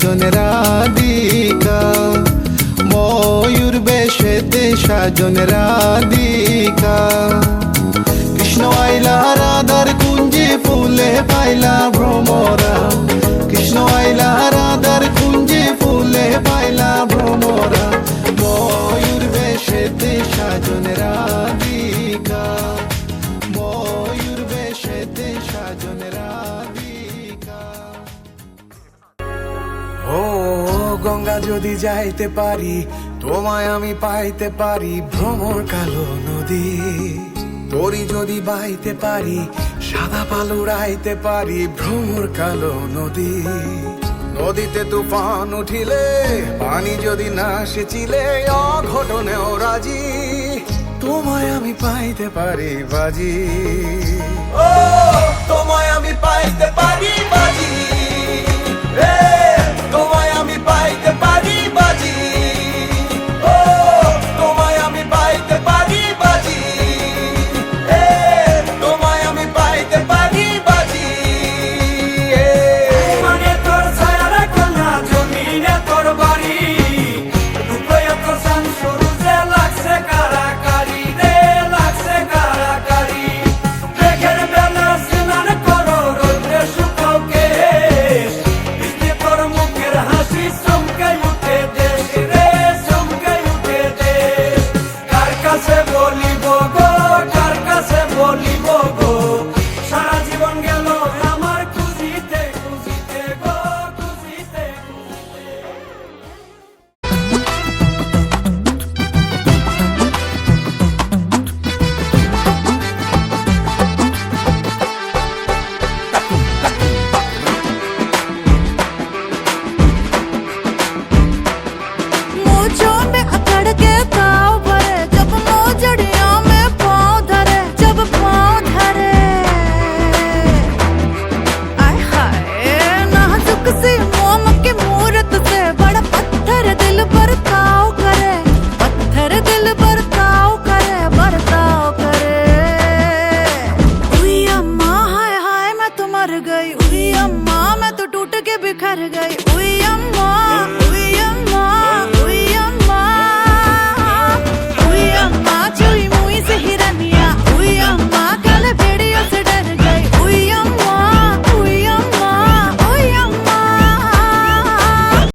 সাজন রাধিকা, ময়ূর বেশেতে সাজন রাধিকা। কৃষ্ণ আইলা রাধার কুঞ্জে ফুলে পাইলা ভ্রমরা, কৃষ্ণ আইলা রাধার কুঞ্জে ফুলে পাইলা ভ্রমরা। ময়ূর বেশেতে সাজন রাধিকা, ময়ূর বেশেতে সাজন রাধিকা। ও গঙ্গা যদি যাইতে পারি, তোমায় আমি পাইতে পারি ভ্রমর কালো নদী। তরি যদি বাইতে পারি, সাদা পাল উড়াইতে পারি ভ্রমর কালো নদী। নদীতে তুফান উঠিলে, পানি যদি না সেচিলে, অঘটনেও রাজি তোমায় আমি পাইতে পারি বাজি। ও তোমায় আমি পাইতে পারি বাজি, তোমায় আমি পাইতে পারি বাজি। ও তোমায় আমি পাইতে পারি বাজি, তোমায় আমি পাইতে পারি বাজি। মানে তোর ছায়ারা কন্যা জমিনে তোর বাড়ি, দুটোয় তোর সান সরু যে লাগছে কারাকারি রে, লাগছে কারাকারি। মেঘের বেলা স্নান করো রোদ্রে শুকাও কেশ, বৃষ্টি তোর মুখের হাসি চমকে উঠে দেশ রে, চমকে উঠে দেশ। কার কাছে বলিব গো, কার কাছে বলিব গো, সারা জীবন গেল আমার খুঁজিতে খুঁজিতে গো, খুঁজিতে খুঁজিতে। मोजों में अकड़ के ताव भरे, जब मोजड़ियों में पाँव धरे, जब पाँव धरे। आय हाय नाजुक सी मोम की मूरत से बड़ा पत्थर दिल बर्ताव करे, पत्थर दिल बर्ताव करे, बर्ताव करे। उई अम्मा हाय हाय मैं तो मर गई, उई अम्मा मैं तो टूट के बिखर गई।